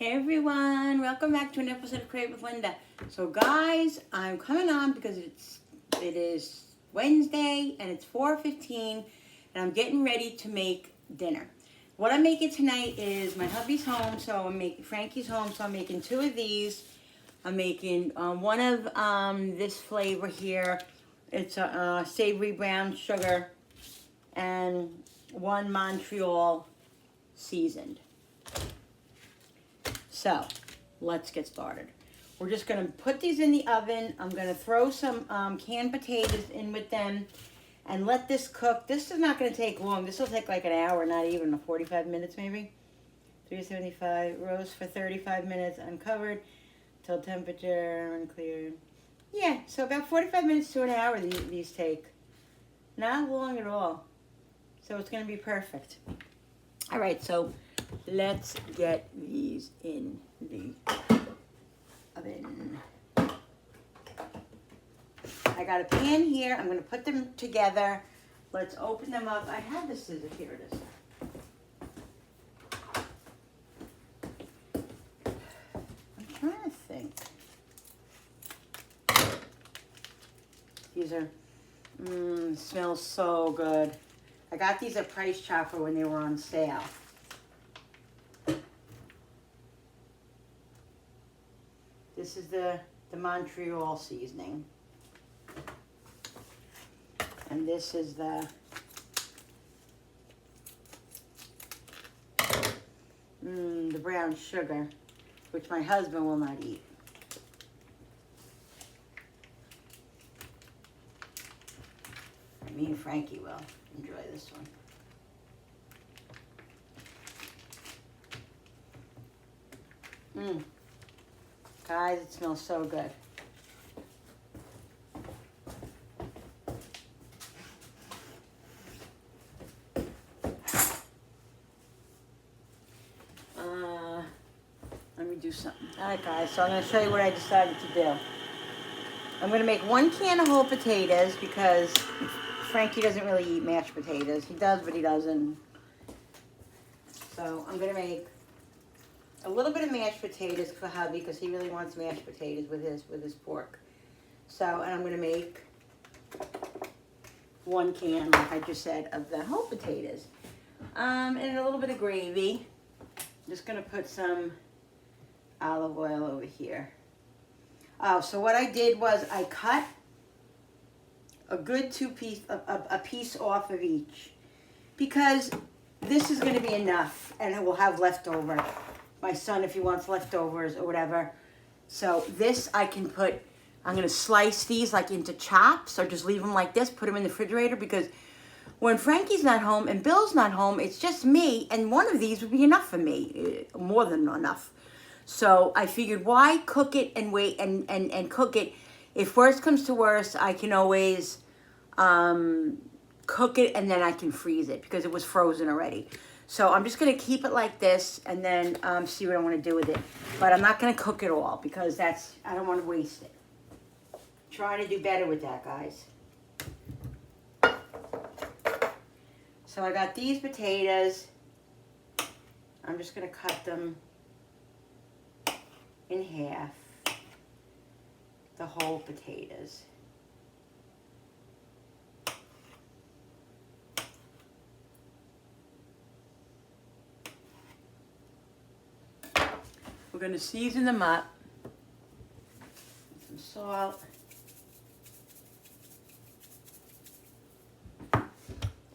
Hey everyone, welcome back to an episode of Create with Linda. So guys, I'm coming on because it is Wednesday and it's 4:15 and I'm getting ready to make dinner. What I'm making tonight is my hubby's home, so I'm making Frankie's home, so I'm making two of these. I'm making one of this flavor here. It's a savory brown sugar and one Montreal seasoned. So, let's get started. We're just going to put these in the oven. I'm going to throw some canned potatoes in with them and let this cook. This is not going to take long. This will take like an hour, not even 45 minutes maybe. 375, roast for 35 minutes, uncovered, till temperature, unclear. Yeah, so about 45 minutes to an hour these take. Not long at all. So it's going to be perfect. All right, so let's get these in the oven. I got a pan here. I'm going to put them together. Let's open them up. I have the scissors. Here it is. I'm trying to think. These are, smells so good. I got these at Price Chopper when they were on sale. This is the Montreal seasoning. And this is the brown sugar, which my husband will not eat. Me and Frankie will enjoy this one. Guys, it smells so good. Let me do something. All right, guys, so I'm going to show you what I decided to do. I'm going to make one can of whole potatoes because Frankie doesn't really eat mashed potatoes. He does, but he doesn't. So I'm going to make a little bit of mashed potatoes for hubby because he really wants mashed potatoes with his pork. So, and I'm going to make one can, like I just said, of the whole potatoes. And a little bit of gravy. I'm just going to put some olive oil over here. Oh, so what I did was I cut a good a piece off of each because this is going to be enough and it will have leftover. My son, if he wants leftovers or whatever. So this I can put, I'm going to slice these like into chops or just leave them like this, put them in the refrigerator because when Frankie's not home and Bill's not home, it's just me and one of these would be enough for me, more than enough. So I figured why cook it and wait and cook it. If worst comes to worst, I can always cook it and then I can freeze it because it was frozen already. So I'm just going to keep it like this and then see what I want to do with it. But I'm not going to cook it all because I don't want to waste it. Trying to do better with that, guys. So I got these potatoes. I'm just going to cut them in half. The whole potatoes. We're going to season them up. Some salt.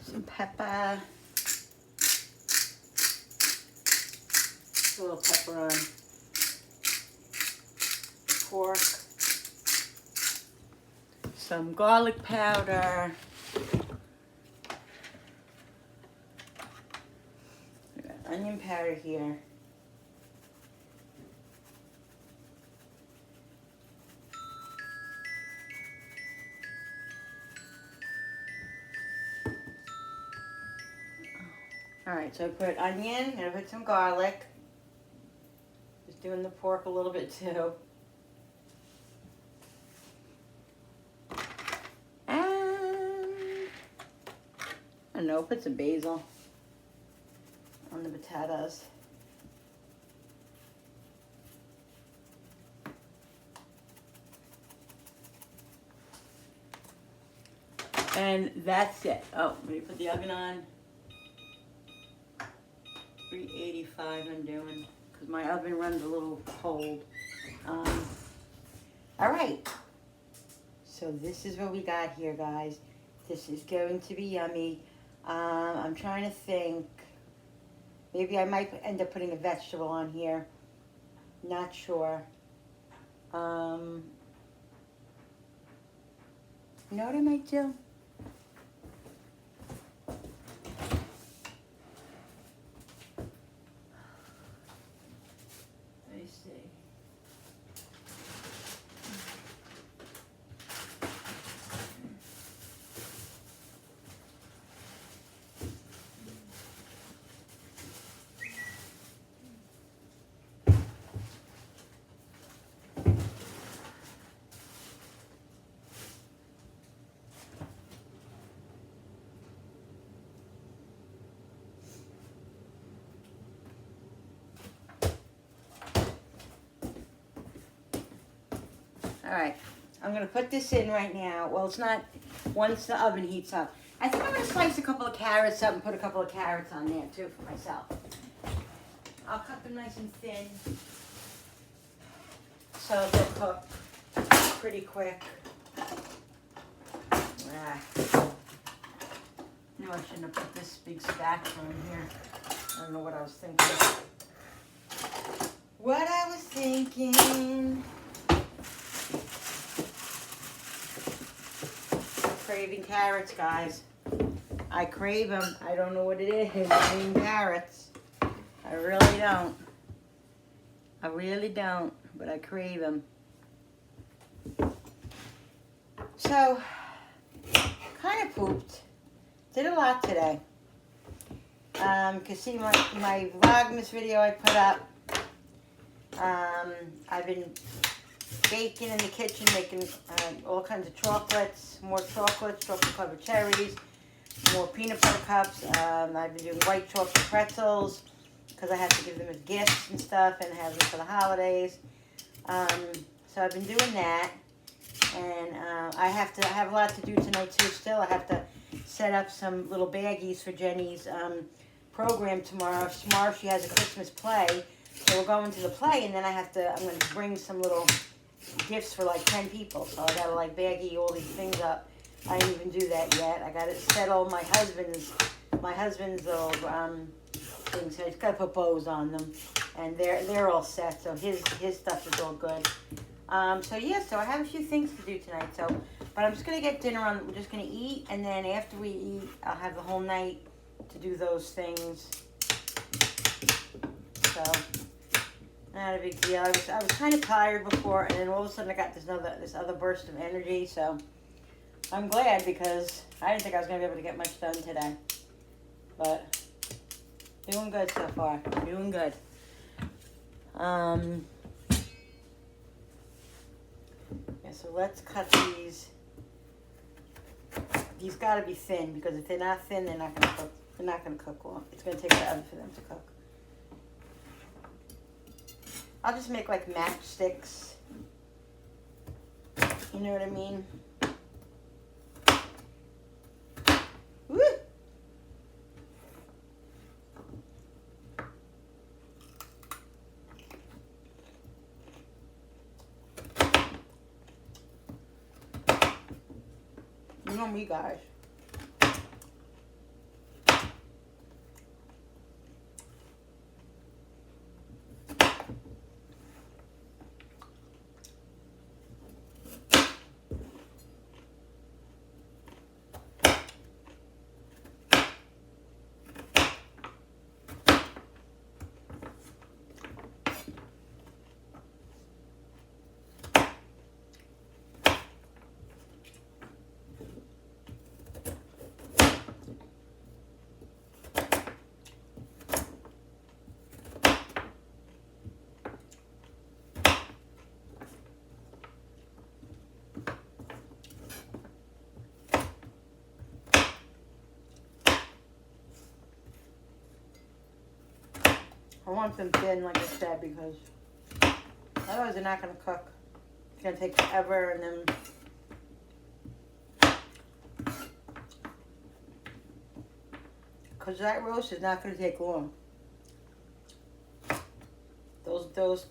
Some pepper. A little pepper on pork. Some garlic powder. I got onion powder here. All right, so I put onion, and I put some garlic. Just doing the pork a little bit too. And I don't know, put some basil on the potatoes. And that's it. Oh, let me put the oven on. 385 I'm doing, because my oven runs a little cold. All right. So this is what we got here, guys. This is going to be yummy. I'm trying to think. Maybe I might end up putting a vegetable on here. Not sure. You know what I might do? Let me see. All right, I'm gonna put this in right now. Well, it's not, once the oven heats up. I think I'm gonna slice a couple of carrots up and put a couple of carrots on there too for myself. I'll cut them nice and thin so they'll cook pretty quick. Knew I shouldn't have put this big spatula in here. I don't know what I was thinking. What I was thinking. Craving carrots, guys. I crave them. I don't know what it is. Craving carrots. I really don't. I really don't, but I crave them. So, kind of pooped. Did a lot today. You can see my Vlogmas video I put up. I've been baking in the kitchen, making all kinds of chocolates, more chocolates, chocolate-covered cherries, more peanut butter cups. I've been doing white chocolate pretzels because I have to give them as gifts and stuff and have them for the holidays. So I've been doing that, and I have a lot to do tonight too. Still, I have to set up some little baggies for Jenny's program tomorrow. Tomorrow she has a Christmas play, so we're going to the play, and then I'm going to bring some little gifts for like 10 people. So I gotta like baggie all these things up. I didn't even do that yet. I gotta settle my husband's little things. So I just gotta put bows on them, and they're all set. So his stuff is all good. So yeah, so I have a few things to do tonight. So, but I'm just gonna get dinner on. We're just gonna eat, and then after we eat, I'll have the whole night to do those things. So. Not a big deal. I was kind of tired before, and then all of a sudden I got this other burst of energy. So I'm glad, because I didn't think I was gonna be able to get much done today. But doing good so far. Doing good. Yeah. So let's cut these. These got to be thin, because if they're not thin, they're not gonna cook. They're not gonna cook well. It's gonna take forever for them to cook. I'll just make like matchsticks. You know what I mean? Woo! You know me, guys. I want them thin, like I said, because otherwise they're not going to cook. It's going to take forever, and then because that roast is not going to take long. Those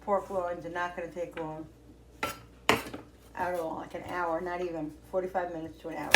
pork loins are not going to take long at all, like an hour, not even 45 minutes to an hour.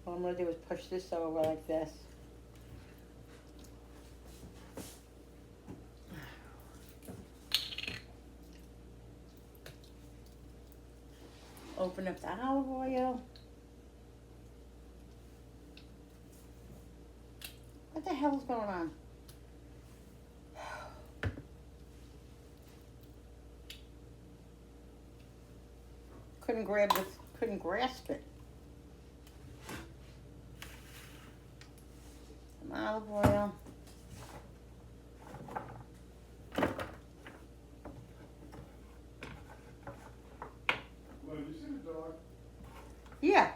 All I'm going to do is push this over like this. Open up the olive oil. What the hell is going on? Couldn't grasp it. Some olive oil. Well, you see the dog? Yeah.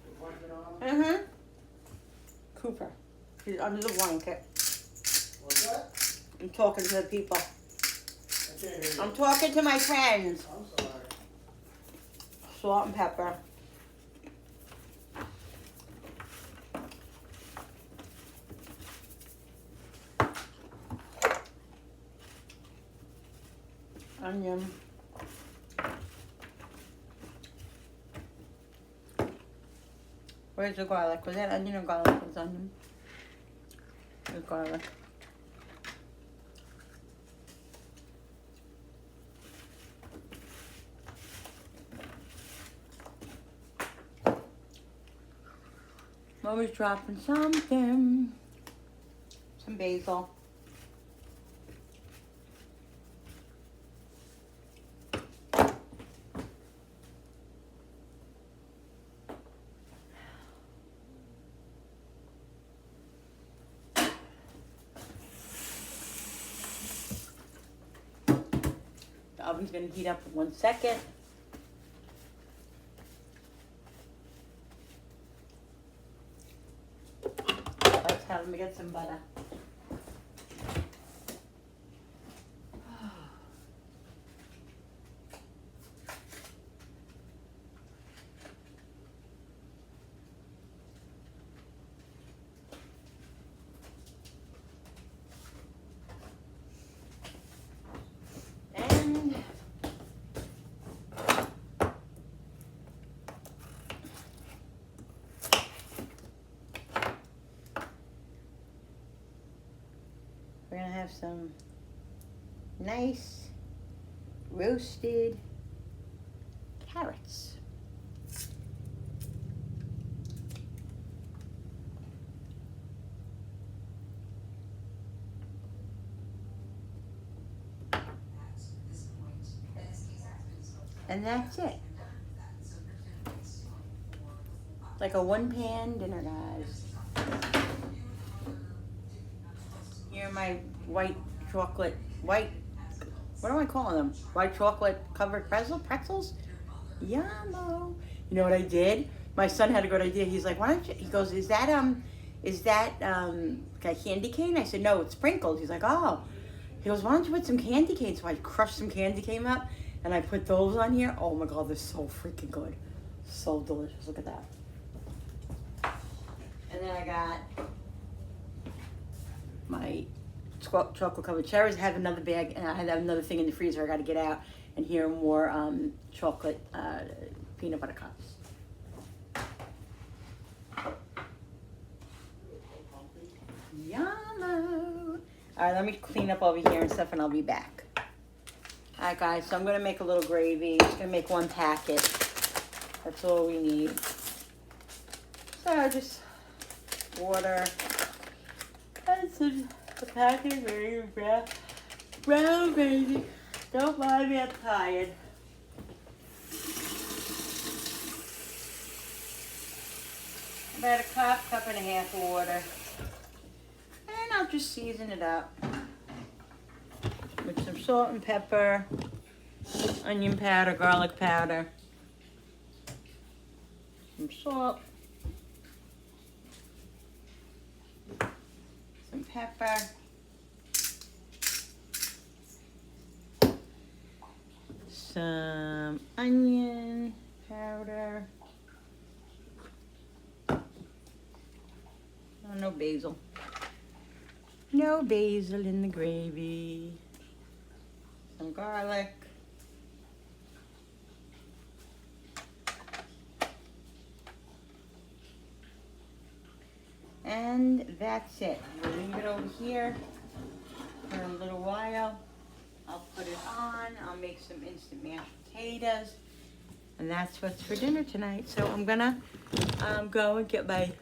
The blanket on? Cooper. He's under the blanket. What's that? I'm talking to the people. I can't hear you. I'm talking to my friends. I'm sorry. Salt and pepper. Onion. Where's the garlic? Was that onion or garlic? It was onion. It was garlic. Mommy's dropping something. Some basil. The oven's gonna heat up for 1 second. Let's have me get some butter. And we're gonna have some nice roasted carrots. And that's it. Like a one-pan dinner, guys. Here are my white, what am I calling them? White chocolate covered pretzels? Yummo. You know what I did? My son had a good idea. He's like, why don't you, he goes, is that like a candy cane? I said, no, it's sprinkled. He's like, oh. He goes, why don't you put some candy cane? So I crushed some candy cane up and I put those on here. Oh my God, they're so freaking good. So delicious. Look at that. And then I got my chocolate covered cherries. I have another bag and I have another thing in the freezer I got to get out. And here are more chocolate peanut butter cups. Yummo. All right, let me clean up over here and stuff and I'll be back. All right, guys, so I'm going to make a little gravy. I'm going to make 1 packet. That's all we need. So just water. That's a packet of gravy, brown gravy. Don't mind me, I'm tired. About a cup and a half of water. I'll just season it up with some salt and pepper, onion powder, garlic powder, some salt, some pepper, some onion powder. Oh, no basil. No basil in the gravy. Some garlic. And that's it. We'll leave it over here for a little while. I'll put it on. I'll make some instant mashed potatoes. And that's what's for dinner tonight. So I'm gonna go and get my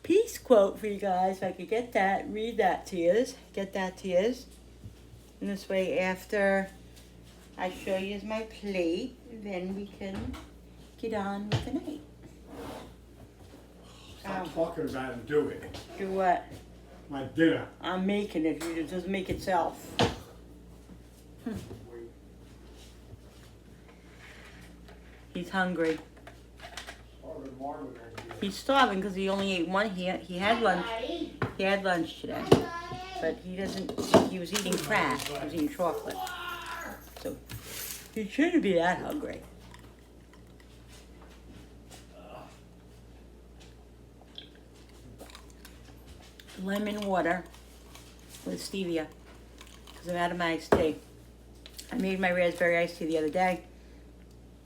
peace quote for you guys. So I could get that, read that to you, get that to you. And this way, after I show you my plate, then we can get on with the night. Stop talking about it and do it. Do what? My dinner. I'm making it. It doesn't make itself. He's hungry. He's starving because he only ate one. He had lunch. He had lunch today, but he doesn't. He was eating crap. He was eating chocolate. So he shouldn't be that hungry. Lemon water with stevia because I'm out of my iced tea. I made my raspberry iced tea the other day.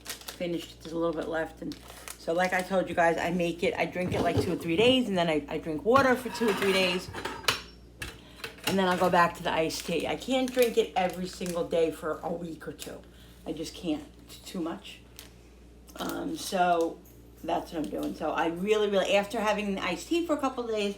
Finished it, there's a little bit left. And so like I told you guys, I make it, I drink it like 2 or 3 days, and then I drink water for 2 or 3 days. And then I'll go back to the iced tea. I can't drink it every single day for a week or 2. I just can't, it's too much. So that's what I'm doing. So I really, after having the iced tea for a couple of days,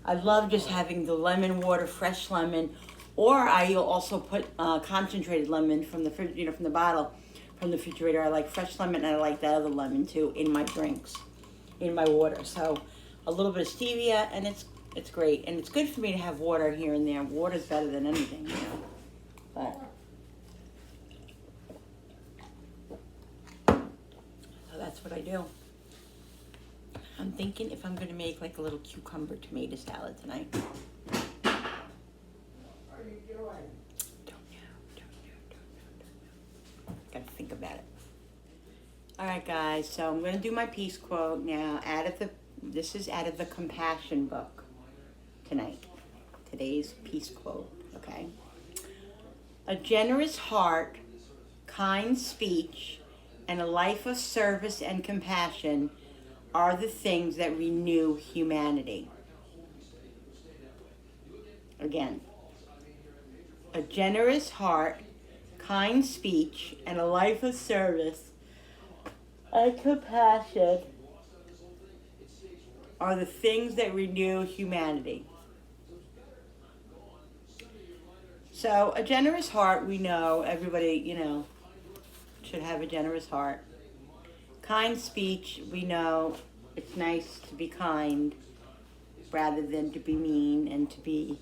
I love just having the lemon water, fresh lemon, or I'll also put concentrated lemon from the from the bottle, from the refrigerator. I like fresh lemon, and I like that other lemon too in my drinks, in my water. So a little bit of stevia, and it's great, and it's good for me to have water here and there. Water's better than anything, you know. But so that's what I do. I'm thinking if I'm going to make like a little cucumber tomato salad tonight. What are you doing? Don't know. Gotta think about it. All right, guys. So I'm going to do my peace quote now. This is out of the Compassion book tonight. Today's peace quote. Okay. A generous heart, kind speech, and a life of service and compassion are the things that renew humanity. Again, a generous heart, kind speech, and a life of service and compassion are the things that renew humanity. So a generous heart, we know, everybody, should have a generous heart. Kind speech, we know it's nice to be kind rather than to be mean and to be,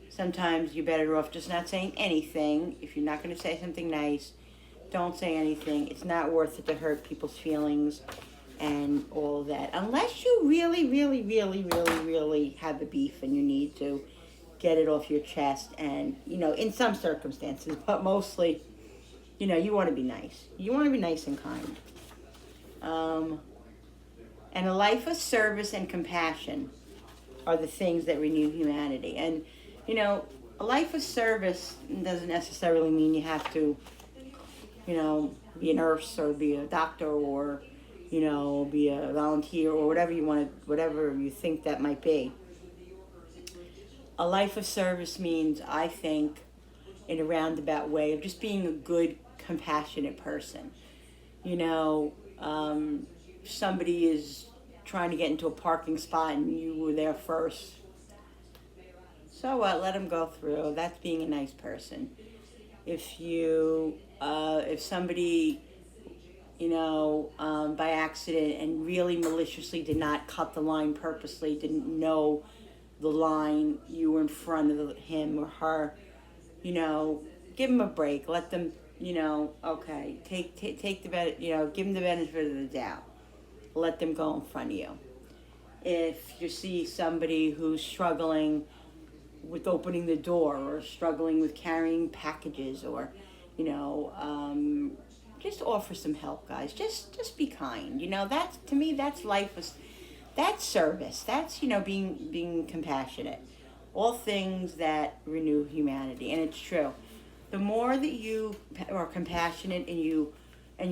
sometimes you're better off just not saying anything. If you're not going to say something nice, don't say anything. It's not worth it to hurt people's feelings and all of that. Unless you really, really, really, really, really have a beef and you need to get it off your chest and, in some circumstances, but mostly, you want to be nice. You want to be nice and kind. And a life of service and compassion are the things that renew humanity. And, a life of service doesn't necessarily mean you have to, be a nurse or be a doctor or, be a volunteer or whatever you think that might be. A life of service means, I think, in a roundabout way, of just being a good, compassionate person. Somebody is trying to get into a parking spot and you were there first. So what? Let them go through. That's being a nice person. If somebody, by accident and really maliciously did not cut the line purposely, didn't know the line, you were in front of him or her, you know, give them a break. Let them, you know, okay, take the benefit, you know, give them the benefit of the doubt. Let them go in front of you. If you see somebody who's struggling with opening the door or struggling with carrying packages, or, you know, just offer some help, guys. Just be kind. You know, that's, to me, that's life. That's service. That's, you know, being compassionate. All things that renew humanity, and it's true. The more that you are compassionate and you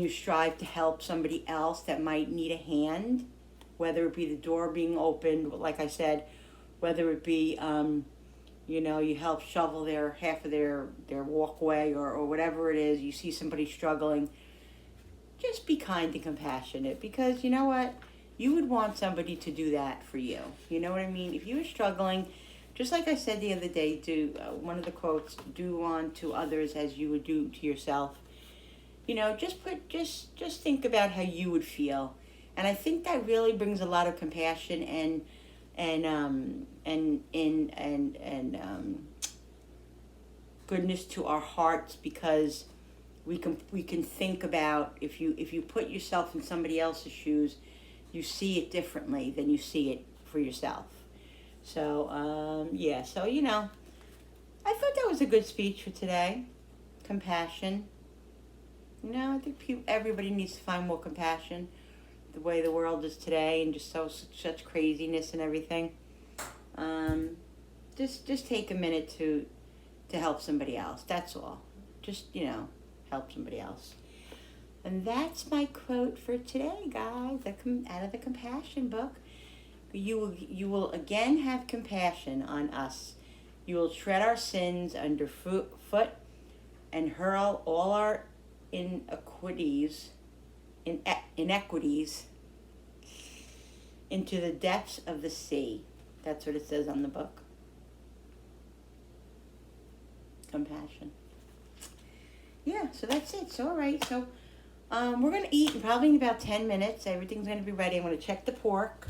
strive to help somebody else that might need a hand, whether it be the door being opened, like I said, whether it be, you know, you help shovel half of their walkway, or whatever it is, you see somebody struggling, just be kind and compassionate, because you know what? You would want somebody to do that for you. You know what I mean? If you were struggling, just like I said the other day, one of the quotes, do unto others as you would do to yourself. You know, just think about how you would feel. And I think that really brings a lot of compassion and goodness to our hearts, because we can think about, if you put yourself in somebody else's shoes, you see it differently than you see it for yourself. So yeah, so you know, I thought that was a good speech for today. Compassion. You know, I think everybody needs to find more compassion. The way the world is today, and just such craziness and everything. Just take a minute to help somebody else. That's all. Just, you know, help somebody else. And that's my quote for today, guys. Out of the Compassion book. You will again have compassion on us. You will tread our sins underfoot and hurl all our inequities into the depths of the sea. That's what it says on the book. Compassion. Yeah, so that's it. So, all right. So, we're going to eat in probably about 10 minutes. Everything's going to be ready. I'm going to check the pork.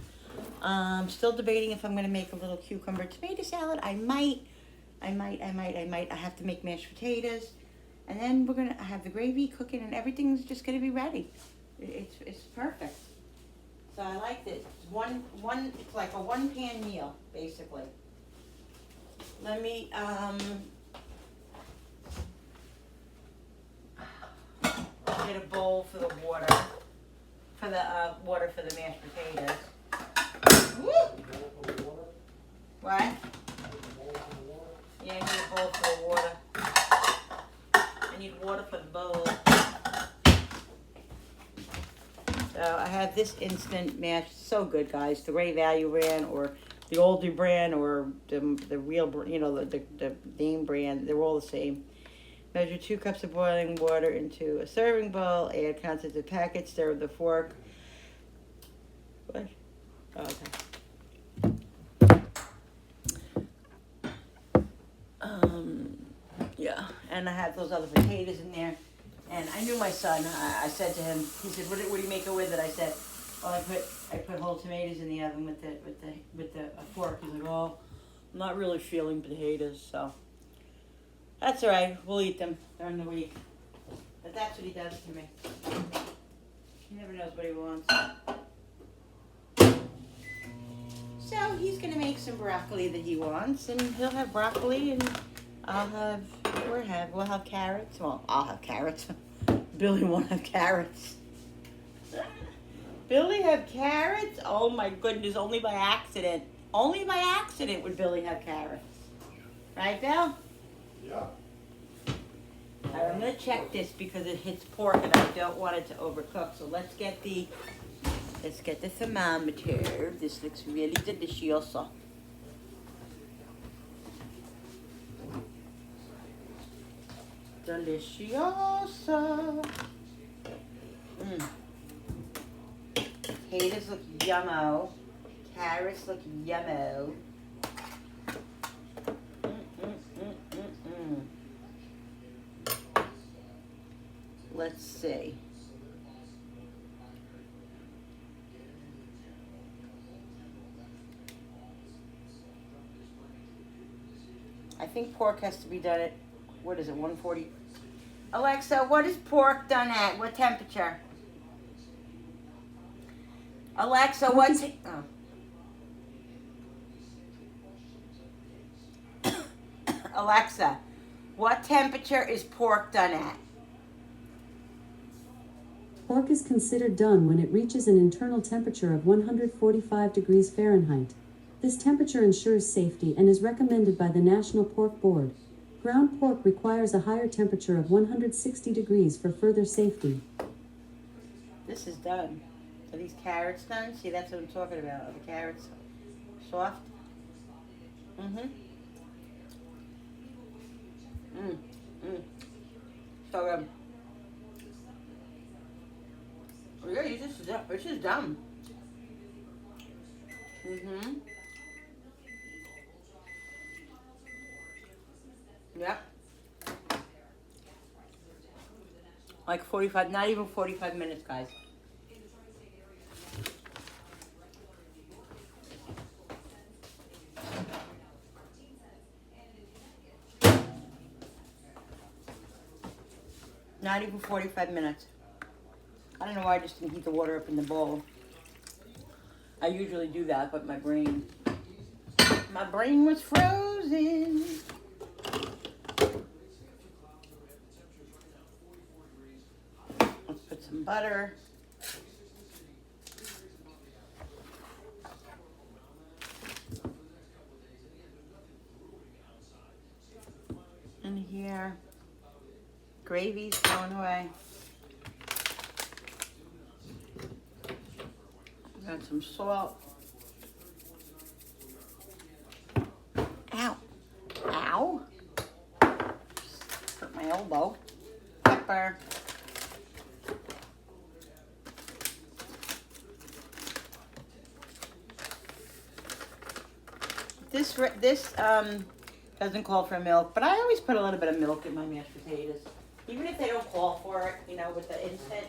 Still debating if I'm going to make a little cucumber tomato salad. I might. I have to make mashed potatoes. And then we're going to have the gravy cooking, and everything's just going to be ready. It's perfect. So I like this. It's like a one-pan meal, basically. Let me, get a bowl for the water. For the mashed potatoes. Woo! What? Yeah, I need a bowl for the water. I need water for the bowl. So I have this instant mash. So good, guys. The Ray Value brand, or the Oldie brand, or the real, you know, the name brand. They're all the same. Measure 2 cups of boiling water into a serving bowl. Add contents of packet. Stir with the fork. What? Oh, okay. Yeah, and I had those other potatoes in there. And I knew my son. I said to him, he said, "What do you make it with it?" I said, "Oh, I put whole tomatoes in the oven with a fork." He's like, "Oh, I'm not really feeling potatoes, so that's all right. We'll eat them during the week." But that's what he does to me. He never knows what he wants. So he's gonna make some broccoli that he wants, and he'll have broccoli, and we'll have carrots. Well, I'll have carrots. Billy won't have carrots. Billy have carrots? Oh my goodness, only by accident. Only by accident would Billy have carrots. Right, Bill? Yeah. All right, I'm gonna check this because it hits pork and I don't want it to overcook. So let's get the thermometer. This looks really delicious. Deliciosa. Potatoes look yummo. Carrots look yummo. Let's see. think pork has to be done at, what is it, 140? Alexa, what is pork done at? What temperature? Alexa, Pork what? is- Alexa, what temperature is pork done at? Pork is considered done when it reaches an internal temperature of 145 degrees Fahrenheit. This temperature ensures safety and is recommended by the National Pork Board. Ground pork requires a higher temperature of 160 degrees for further safety. This is done. Are these carrots done? See, that's what I'm talking about. Are the carrots soft? Mm-hmm. So good. Oh, yeah, it's just done. Mm-hmm. Yep. Like 45, not even 45 minutes, guys. Not even 45 minutes. I don't know why I just didn't heat the water up in the bowl. I usually do that, but my brain was frozen. Let's put some butter. In here. Gravy's going away. Got some salt. Ow. Ow. Hurt my elbow. Pepper. This doesn't call for milk, but I always put a little bit of milk in my mashed potatoes. Even if they don't call for it, you know, with the instant.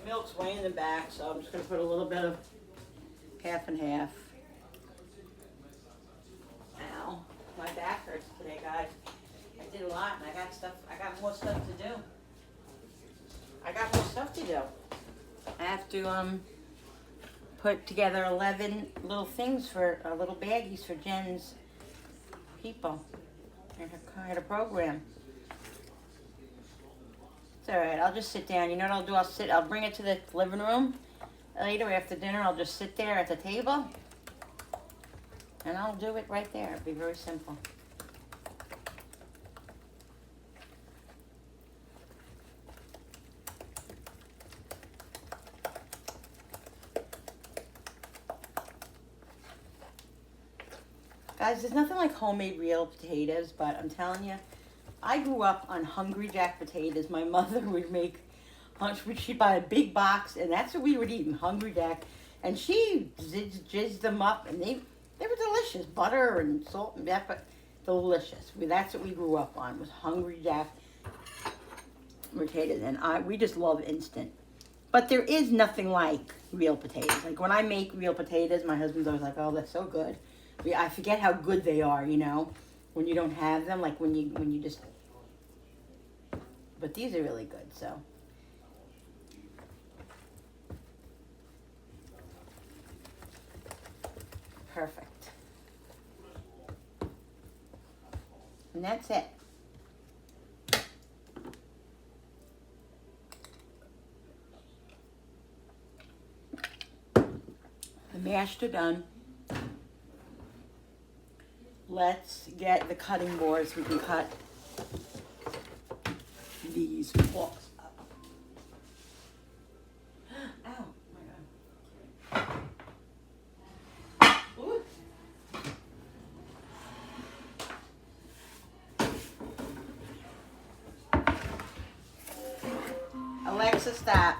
Milk's way in the back, so I'm just going to put a little bit of half and half. Ow, my back hurts today, guys. I did a lot, and I got more stuff to do. I have to put together 11 little things for little baggies for Jen's people. I had a program. It's all right. I'll just sit down. You know what I'll do? I'll bring it to the living room later after dinner. I'll just sit there at the table, and I'll do it right there. It'll be very simple. Guys, there's nothing like homemade real potatoes, but I'm telling you, I grew up on Hungry Jack potatoes. My mother would make, she'd buy a big box, and that's what we would eat, Hungry Jack. And she jizzed them up, and they were delicious. Butter and salt and pepper, delicious. That's what we grew up on, was Hungry Jack potatoes. And we just love instant. But there is nothing like real potatoes. Like when I make real potatoes, my husband's always like, oh, they're so good. I forget how good they are, you know, when you don't have them, like when you just, but these are really good, so. Perfect. And that's it. The mashed are done. Let's get the cutting boards. We can cut these forks up. Ow, my God. Ooh. Alexa, stop.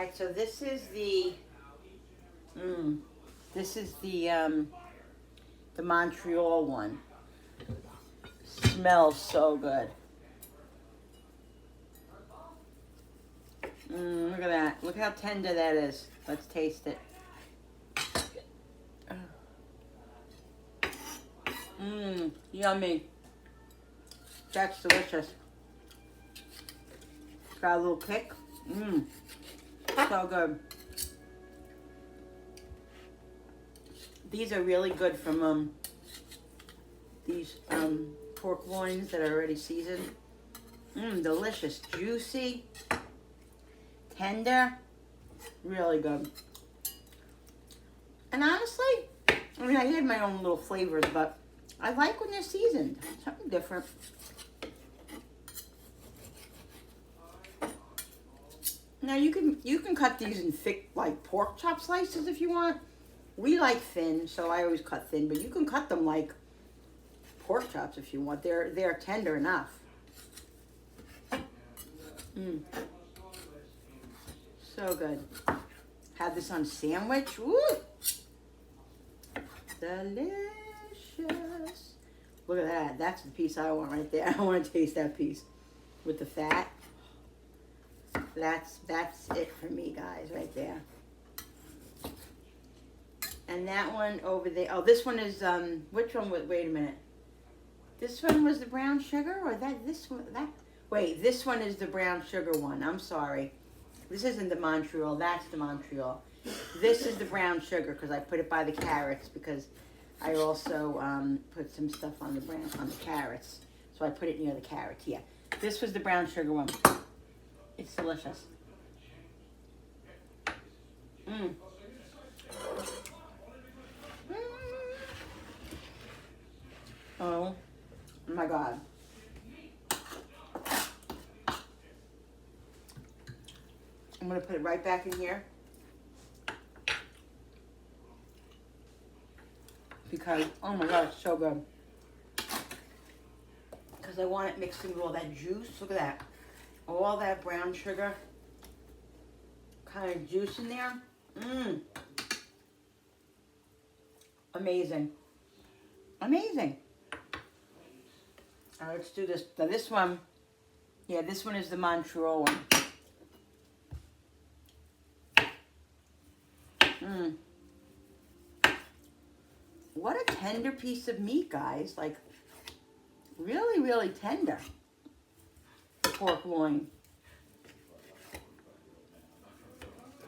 Alright, so this is the the Montreal one. Smells so good. Look at that. Look how tender that is. Let's taste it. Yummy. That's delicious. Got a little kick. So good. These are really good from these pork loins that are already seasoned. Delicious, juicy, tender, really good. And honestly, I mean, I had my own little flavors, but I like when they're seasoned. Something different. Now you can cut these in thick, like pork chop slices if you want. We like thin, so I always cut thin, but you can cut them like pork chops if you want. They're tender enough. So good. Had this on sandwich. Woo! Delicious. Look at that. That's the piece I want right there. I want to taste that piece with the fat. That's it for me, guys, right there. And that one over there. Oh, this one is which one? Wait a minute. This one was the brown sugar, or this one? Wait, this one is the brown sugar one. I'm sorry. This isn't the Montreal. That's the Montreal. This is the brown sugar because I put it by the carrots because I also put some stuff on the carrots. So I put it near the carrots. Yeah. This was the brown sugar one. It's delicious. Oh my God. I'm going to put it right back in here. Because, oh my God, it's so good. Because I want it mixed in with all that juice. Look at that. All that brown sugar kind of juice in there. Amazing. Amazing. All right, let's do this. Now this one, yeah, this one is the Montreal one. What a tender piece of meat, guys. Like, really, really tender. Pork loin.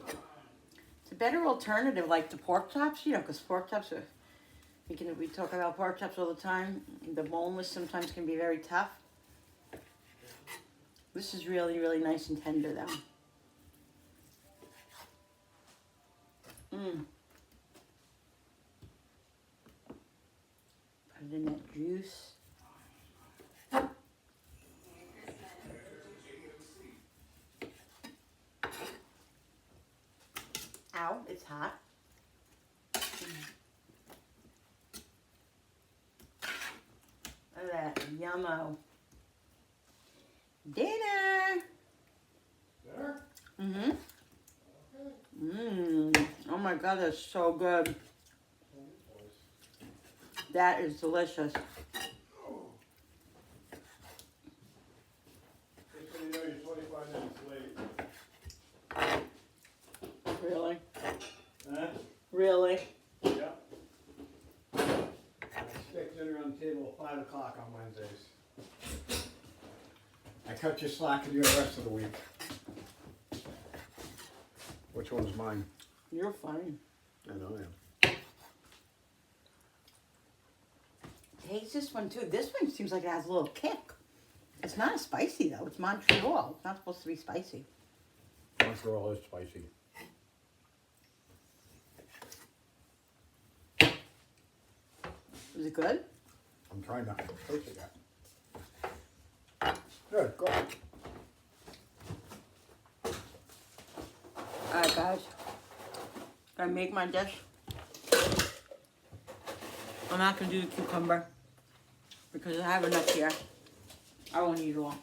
It's a better alternative, like the pork chops, you know, because pork chops are, we talk about pork chops all the time. The boneless sometimes can be very tough. This is really, really nice and tender, though. Put it in that juice. Ow, it's hot. Look at that, yummo. Dinner! Dinner? Oh my God, that's so good. That is delicious. Just so you know, you're 25 minutes late. Really? Huh? Really? Yeah. I expect dinner on the table at 5 o'clock on Wednesdays. I cut you slack and you the rest of the week. Which one's mine? You're fine. I know I am. Taste this one too. This one seems like it has a little kick. It's not spicy though. It's Montreal. It's not supposed to be spicy. Montreal is spicy. Is it good? I'm trying not to taste it yet. Good, go ahead. Alright guys. Gotta make my dish. I'm not gonna do the cucumber because I have enough here. I won't eat it all.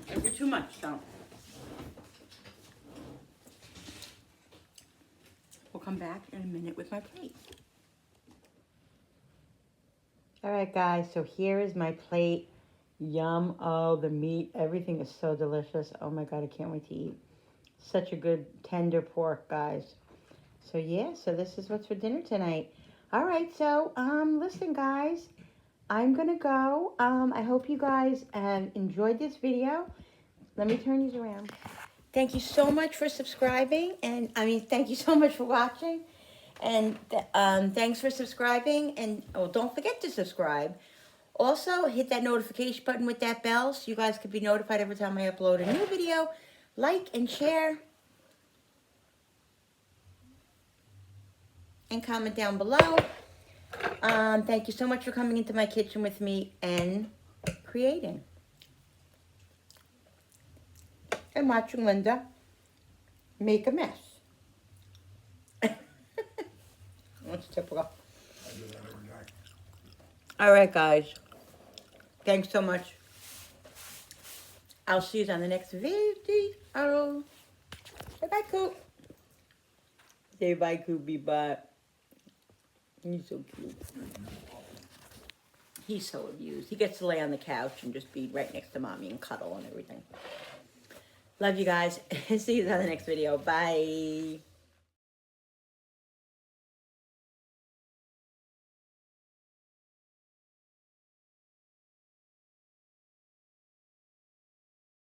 Every too much, so. We'll come back in a minute with my plate. All right, guys, so here is my plate. Yum. Oh, the meat, everything is so delicious. Oh my God, I can't wait to eat. Such a good tender pork, guys. So yeah, so this is what's for dinner tonight. All right, so listen, guys, I'm gonna go. I hope you guys enjoyed this video. Let me turn these around. Thank you so much for subscribing, and thank you so much for watching, and thanks for subscribing. And don't forget to subscribe. Also, hit that notification button with that bell so you guys can be notified every time I upload a new video. Like and share. And comment down below. Thank you so much for coming into my kitchen with me and creating. And watching Linda make a mess. That's typical. I do that every night. All right, guys. Thanks so much. I'll see you on the next video. Bye-bye, Coop. Say bye, Coopy, bye. He's so cute. He's so abused. He gets to lay on the couch and just be right next to Mommy and cuddle and everything. Love you guys. See you on the next video. Bye.